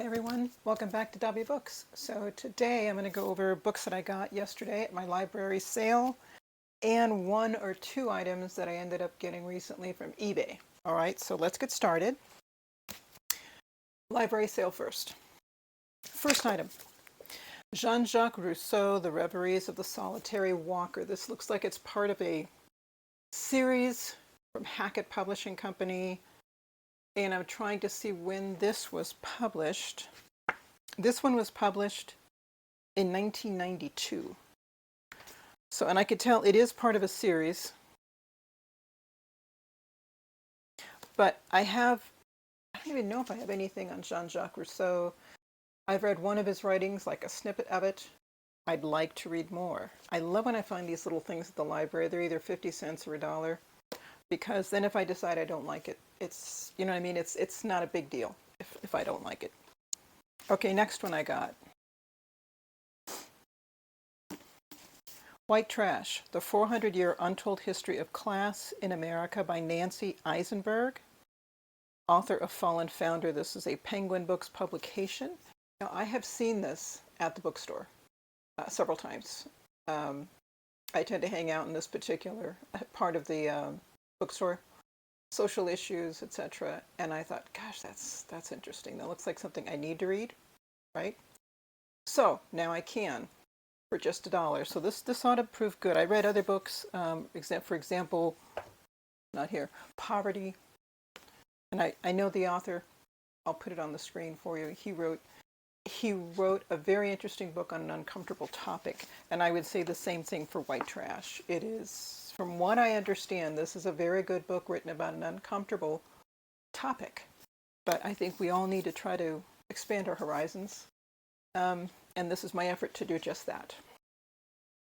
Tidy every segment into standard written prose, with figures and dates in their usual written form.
everyone, welcome back to Dobby Books. So today I'm going to go over books that I got yesterday at my library sale and one or two items that I ended up getting recently from eBay. All right, so let's get started. Library sale first. First item, Jean-Jacques Rousseau, The Reveries of the Solitary Walker. This looks like it's part of a series from Hackett Publishing Company, and I'm trying to see when this was published. This one was published in 1992. So, and I could tell it is part of a series, but I don't even know if I have anything on Jean-Jacques Rousseau. I've read one of his writings, like a snippet of it. I'd like to read more. I love when I find these little things at the library. They're either 50 cents or $1, because then if I decide I don't like it, it's, you know what I mean? It's not a big deal if I don't like it. Okay, next one I got. White Trash, The 400-Year Untold History of Class in America by Nancy Eisenberg, author of Fallen Founder. This is a Penguin Books publication. Now, I have seen this at the bookstore several times. I tend to hang out in this particular part of the bookstore, social issues, etc. And I thought, gosh, that's interesting. That looks like something I need to read, right? So now I can for just $1. So this ought to prove good. I read other books, for example, not here, Poverty. And I know the author. I'll put it on the screen for you. He wrote a very interesting book on an uncomfortable topic. And I would say the same thing for White Trash. It is, from what I understand, this is a very good book written about an uncomfortable topic. But I think we all need to try to expand our horizons. And this is my effort to do just that.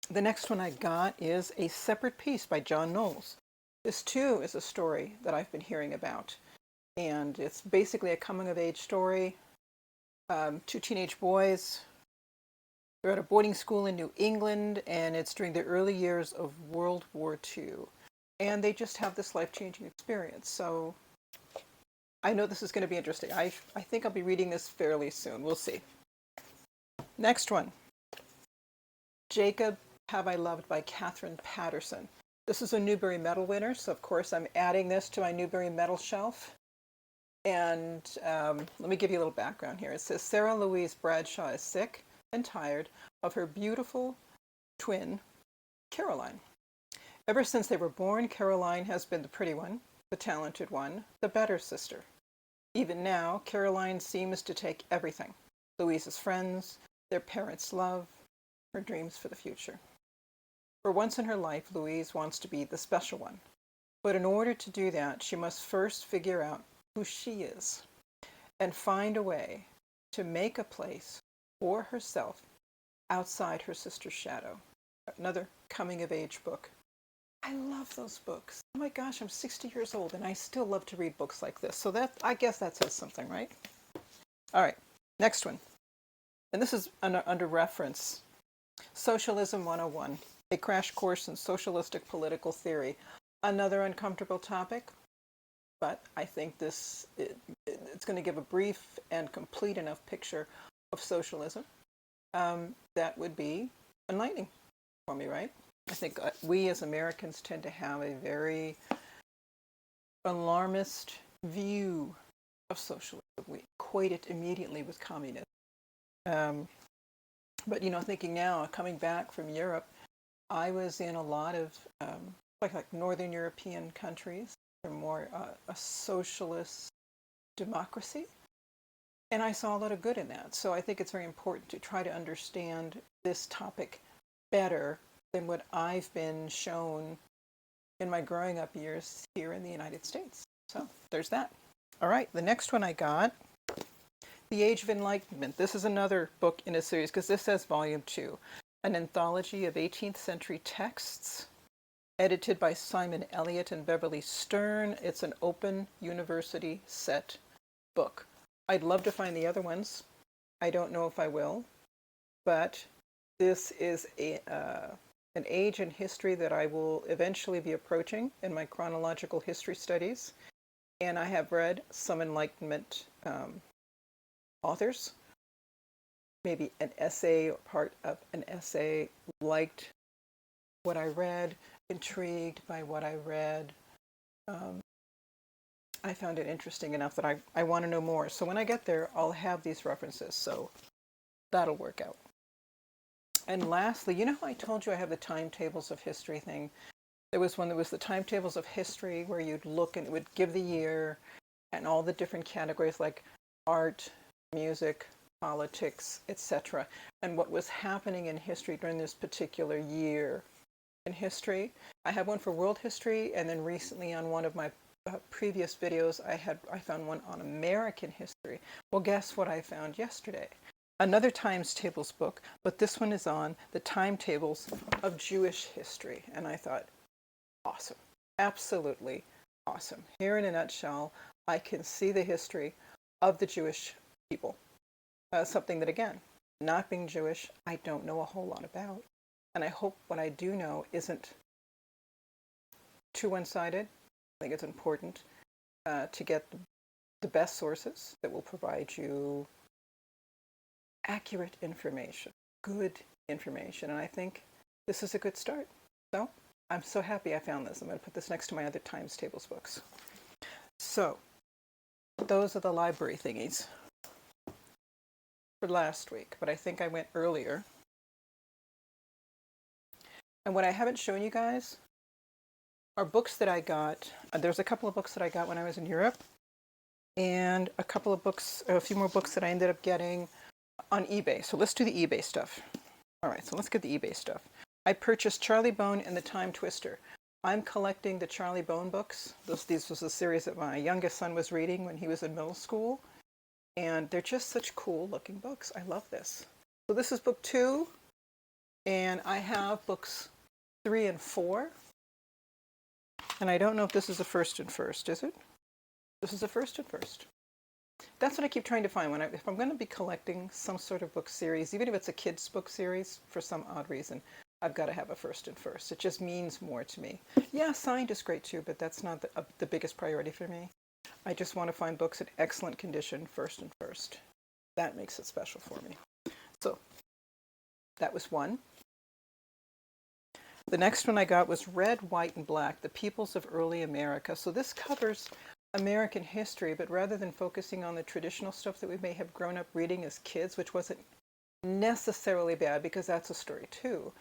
The next one I got is A Separate Peace by John Knowles. This too is a story that I've been hearing about. And it's basically a coming-of-age story. Two teenage boys. They're at a boarding school in New England, and it's during the early years of World War II. And they just have this life-changing experience. So I know this is going to be interesting. I think I'll be reading this fairly soon. We'll see. Next one, Jacob Have I Loved by Katherine Paterson. This is a Newbery Medal winner, so of course I'm adding this to my Newbery Medal shelf. And let me give you a little background here. It says Sarah Louise Bradshaw is sick and tired of her beautiful twin, Caroline. Ever since they were born, Caroline has been the pretty one, the talented one, the better sister. Even now, Caroline seems to take everything. Louise's friends, their parents' love, her dreams for the future. For once in her life, Louise wants to be the special one. But in order to do that, she must first figure out who she is and find a way to make a place for herself outside her sister's shadow. Another coming-of-age book. I love those books. Oh my gosh, I'm 60 years old and I still love to read books like this. So I guess that says something, right? All right, next one. And this is under reference, Socialism 101, a crash course in socialistic political theory. Another uncomfortable topic, but I think it's going to give a brief and complete enough picture of socialism that would be enlightening for me, right? I think we as Americans tend to have a very alarmist view of socialism. We equate it immediately with communism. But, you know, thinking now, coming back from Europe, I was in a lot of like Northern European countries. They're more a socialist democracy. And I saw a lot of good in that. So I think it's very important to try to understand this topic better than what I've been shown in my growing up years here in the United States. So there's that. All right, the next one I got, The Age of Enlightenment. This is another book in a series, because this says Volume 2, an anthology of 18th century texts, edited by Simon Elliott and Beverly Stern. It's an open university set book. I'd love to find the other ones. I don't know if I will, but this is an age in history that I will eventually be approaching in my chronological history studies. And I have read some Enlightenment authors, maybe an essay or part of an essay, liked what I read, intrigued by what I read. I found it interesting enough that I want to know more. So when I get there, I'll have these references. So that'll work out. And lastly, you know how I told you I have the timetables of history thing? There was the timetables of history where you'd look and it would give the year and all the different categories like art, music, politics, etc. and what was happening in history during this particular year in history. I have one for world history, and then recently on one of my previous videos I found one on American history. Well, guess what I found yesterday? Another times tables book, but this one is on the timetables of Jewish history. And I thought, awesome, absolutely awesome. Here in a nutshell, I can see the history of the Jewish people. Something that, again, not being Jewish, I don't know a whole lot about. And I hope what I do know isn't too one-sided. I think it's important to get the best sources that will provide you accurate information, good information. And I think this is a good start. So I'm so happy I found this. I'm going to put this next to my other times tables books. So those are the library thingies for last week, but I think I went earlier. And what I haven't shown you guys are books that I got. There's a couple of books that I got when I was in Europe, and a few more books that I ended up getting on eBay. So let's do the eBay stuff. All right, so let's get the eBay stuff. I purchased Charlie Bone and the Time Twister. I'm collecting the Charlie Bone books. These was a series that my youngest son was reading when he was in middle school. And they're just such cool looking books. I love this. So this is book 2. And I have books 3 and 4. And I don't know if this is a first and first, is it? This is a first and first. That's what I keep trying to find. If I'm going to be collecting some sort of book series, even if it's a kid's book series, for some odd reason, I've got to have a first and first. It just means more to me. Yeah, signed is great too, but that's not the biggest priority for me. I just want to find books in excellent condition, first and first. That makes it special for me. So that was one. The next one I got was Red, White, and Black, The Peoples of Early America. So this covers American history, but rather than focusing on the traditional stuff that we may have grown up reading as kids, which wasn't necessarily bad because that's a story too.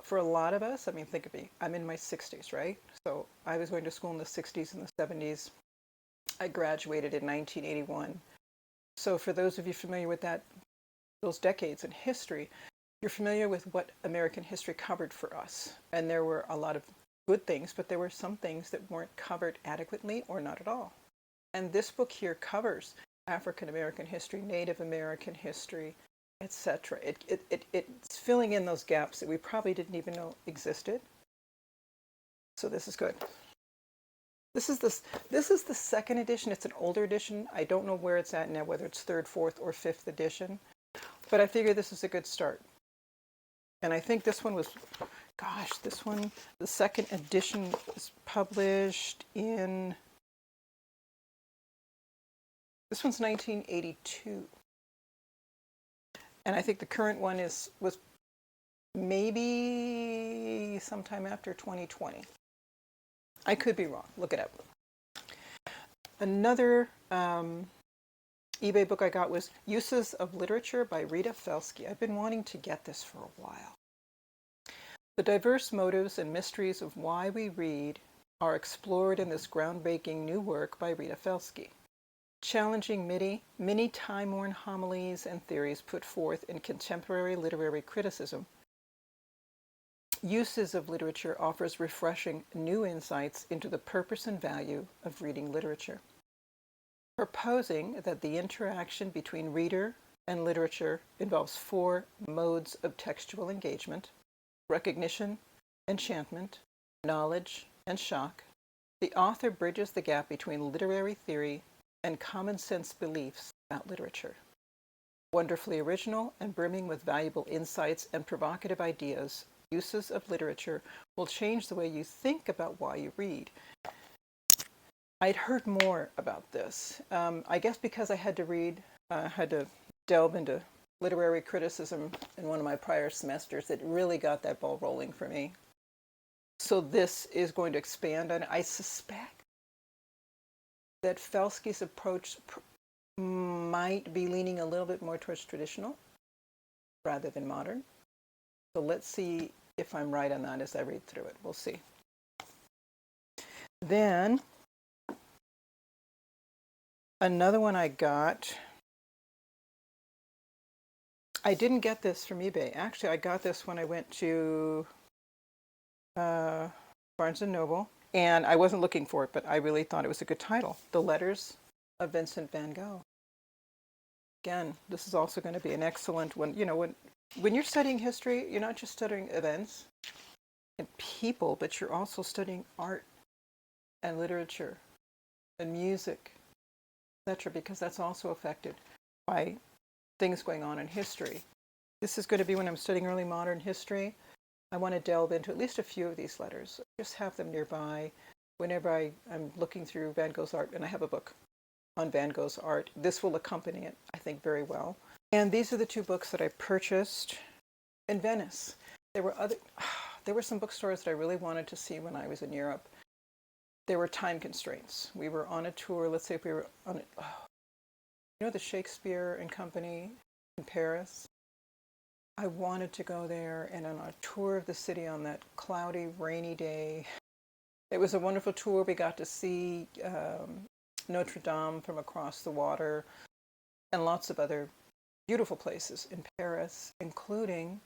For a lot of us, I mean, think of me, I'm in my 60s, right? So I was going to school in the 60s and the 70s. I graduated in 1981. So for those of you familiar with those decades in history, you're familiar with what American history covered for us. And there were a lot of good things, but there were some things that weren't covered adequately or not at all. And this book here covers African American history, Native American history, etc. It's filling in those gaps that we probably didn't even know existed. So this is good. This is the second edition. It's an older edition. I don't know where it's at now, whether it's 3rd, 4th, or 5th edition. But I figure this is a good start. And I think this one was, the second edition was published in, this one's 1982. And I think the current one was maybe sometime after 2020. I could be wrong. Look it up. Another eBay book I got was Uses of Literature by Rita Felski. I've been wanting to get this for a while. The diverse motives and mysteries of why we read are explored in this groundbreaking new work by Rita Felski, challenging many time-worn homilies and theories put forth in contemporary literary criticism. Uses of Literature offers refreshing new insights into the purpose and value of reading literature, proposing that the interaction between reader and literature involves 4 modes of textual engagement: recognition, enchantment, knowledge, and shock. The author bridges the gap between literary theory and common sense beliefs about literature. Wonderfully original and brimming with valuable insights and provocative ideas, Uses of Literature will change the way you think about why you read. I'd heard more about this. I guess because I had to delve into literary criticism in one of my prior semesters, it really got that ball rolling for me. So this is going to expand on it. I suspect that Felsky's approach might be leaning a little bit more towards traditional rather than modern. So let's see if I'm right on that as I read through it. We'll see. Then another one I got, I didn't get this from eBay. Actually, I got this when I went to Barnes & Noble, and I wasn't looking for it, but I really thought it was a good title, The Letters of Vincent van Gogh. Again, this is also going to be an excellent one. You know, when you're studying history, you're not just studying events and people, but you're also studying art and literature and music, etc., because that's also affected by things going on in history. This is going to be when I'm studying early modern history. I want to delve into at least a few of these letters. Just have them nearby whenever I'm looking through Van Gogh's art, and I have a book on Van Gogh's art. This will accompany it, I think, very well. And these are the two books that I purchased in Venice. There were some bookstores that I really wanted to see when I was in Europe. There were time constraints. We were on a tour. Let's say if we were on it. You know the Shakespeare and Company in Paris? I wanted to go there and on a tour of the city on that cloudy, rainy day. It was a wonderful tour. We got to see Notre Dame from across the water and lots of other beautiful places in Paris, including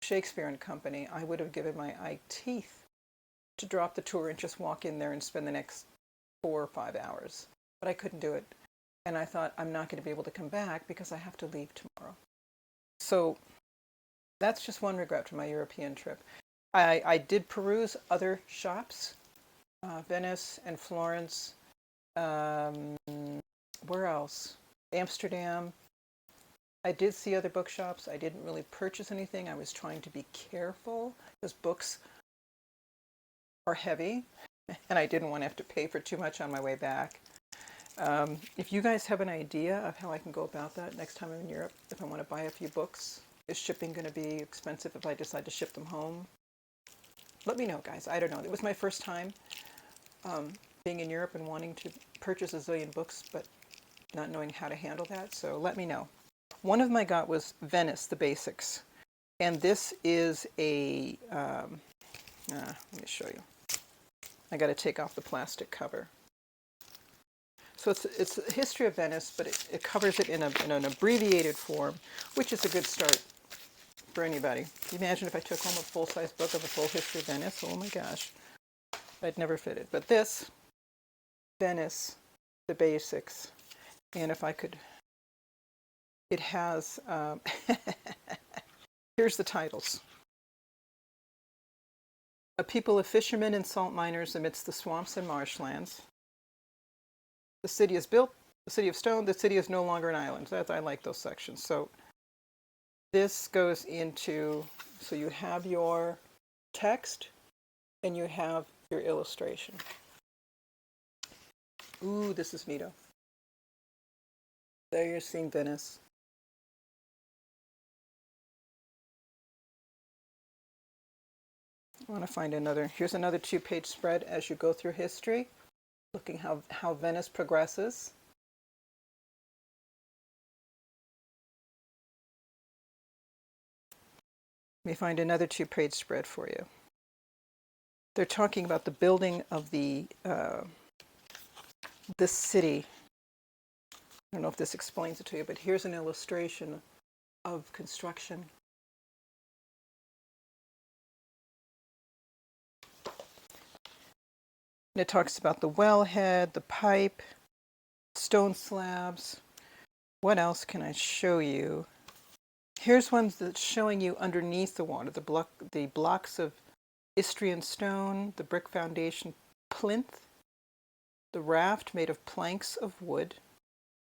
Shakespeare and Company. I would have given my eye teeth to drop the tour and just walk in there and spend the next 4 or 5 hours. But I couldn't do it. And I thought, I'm not going to be able to come back because I have to leave tomorrow. So that's just one regret from my European trip. I did peruse other shops, Venice and Florence. Where else? Amsterdam. I did see other bookshops. I didn't really purchase anything. I was trying to be careful because books are heavy and I didn't want to have to pay for too much on my way back. If you guys have an idea of how I can go about that next time I'm in Europe, if I want to buy a few books, is shipping going to be expensive if I decide to ship them home? Let me know, guys. I don't know. It was my first time being in Europe and wanting to purchase a zillion books, but not knowing how to handle that. So let me know. One of them I got was Venice, the Basics. And this is a, let me show you. I got to take off the plastic cover. So it's a history of Venice, but it covers it in an abbreviated form, which is a good start for anybody. Imagine if I took home a full-size book of a full history of Venice. Oh my gosh, I'd never fit it. But this, Venice, the Basics, and if I could, it has, here's the titles. A people of fishermen and salt miners amidst the swamps and marshlands. The city is built, the city of stone, the city is no longer an island. I like those sections. So this goes into, so you have your text and you have your illustration. Ooh, this is neato. There you're seeing Venice. I want to find another. Here's another 2-page spread as you go through history, looking how Venice progresses. Let me find another 2-page spread for you. They're talking about the building of this city. I don't know if this explains it to you, but here's an illustration of construction. And it talks about the wellhead, the pipe, stone slabs. What else can I show you? Here's one that's showing you underneath the water, the blocks of Istrian stone, the brick foundation plinth, the raft made of planks of wood,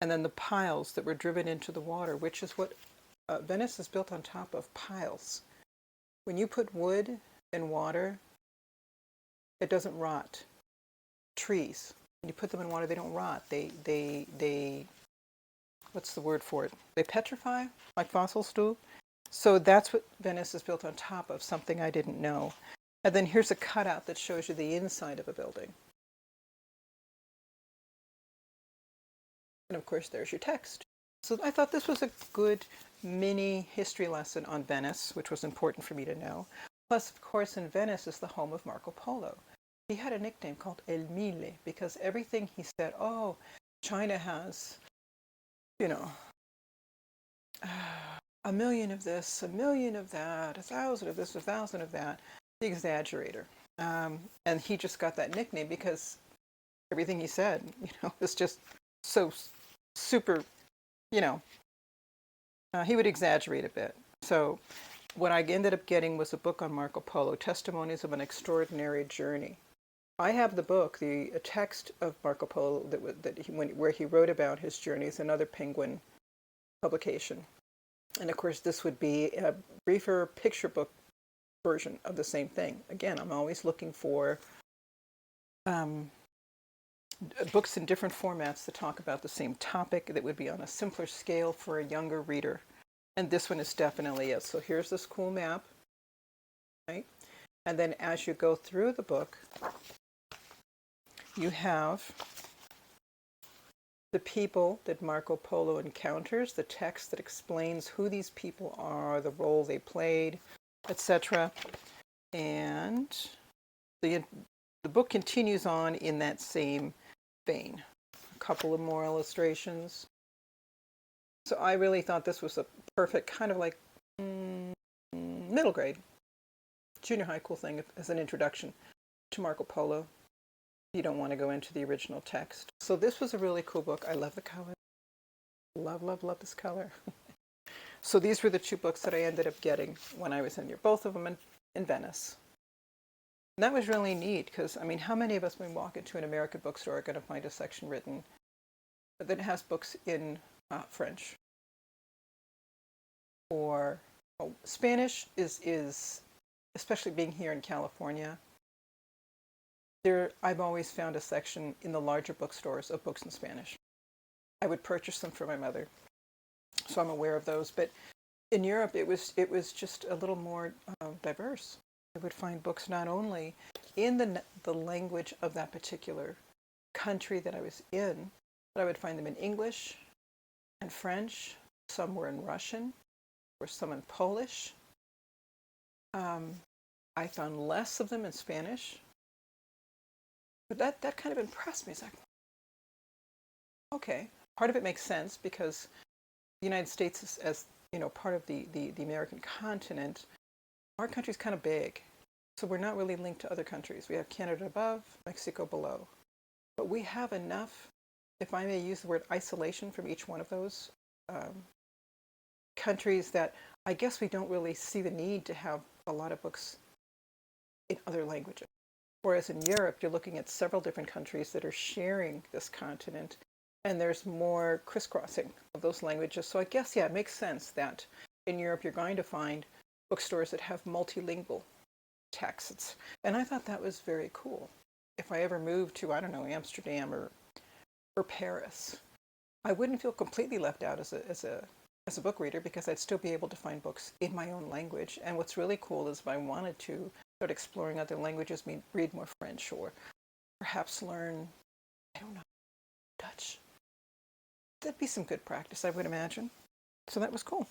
and then the piles that were driven into the water, which is what Venice is built on top of, piles. When you put wood in water, it doesn't rot. Trees, when you put them in water, they don't rot. They what's the word for it? They petrify, like fossils do. So that's what Venice is built on top of, something I didn't know. And then here's a cutout that shows you the inside of a building. And of course, there's your text. So I thought this was a good mini history lesson on Venice, which was important for me to know. Plus, of course, in Venice is the home of Marco Polo. He had a nickname called El Mille because everything he said, oh, China has, you know, a million of this, a million of that, 1,000 of this, 1,000 of that, the exaggerator. And he just got that nickname because everything he said, was just so super, you know, he would exaggerate a bit. So what I ended up getting was a book on Marco Polo, Testimonies of an Extraordinary Journey. I have the book, the text of Marco Polo where he wrote about his journeys, another Penguin publication. And of course, this would be a briefer picture book version of the same thing. Again, I'm always looking for books in different formats that talk about the same topic that would be on a simpler scale for a younger reader. And this one is definitely it. So here's this cool map, right? And then as you go through the book, you have the people that Marco Polo encounters, the text that explains who these people are, the role they played, etc. And the book continues on in that same vein. A couple of more illustrations. So I really thought this was a perfect kind of like middle grade, junior high cool thing as an introduction to Marco Polo. You don't want to go into the original text. So this was a really cool book. I love the color. Love, love, love this color. So these were the two books that I ended up getting when I was in here, both of them in Venice. And that was really neat because, I mean, how many of us, when we walk into an American bookstore, are going to find a section written that has books in French? Or Spanish is, especially being here in California, I've always found a section in the larger bookstores of books in Spanish. I would purchase them for my mother, so I'm aware of those. But in Europe, it was just a little more diverse. I would find books not only in the language of that particular country that I was in, but I would find them in English and French. Some were in Russian, or some in Polish. I found less of them in Spanish. But that kind of impressed me. It's like, okay, part of it makes sense because the United States is, as part of the American continent, our country's kind of big. So we're not really linked to other countries. We have Canada above, Mexico below. But we have enough, if I may use the word isolation from each one of those countries, that I guess we don't really see the need to have a lot of books in other languages. Whereas in Europe, you're looking at several different countries that are sharing this continent, and there's more crisscrossing of those languages. So I guess, yeah, it makes sense that in Europe, you're going to find bookstores that have multilingual texts. And I thought that was very cool. If I ever moved to, I don't know, Amsterdam or Paris, I wouldn't feel completely left out as a book reader because I'd still be able to find books in my own language. And what's really cool is if I wanted to start exploring other languages, read more French, or perhaps learn, I don't know, Dutch. That'd be some good practice, I would imagine. So that was cool.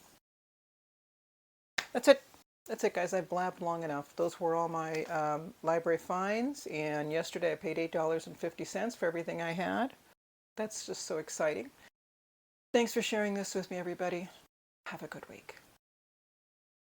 That's it. That's it, guys. I've blabbed long enough. Those were all my library finds. And yesterday I paid $8.50 for everything I had. That's just so exciting. Thanks for sharing this with me, everybody. Have a good week.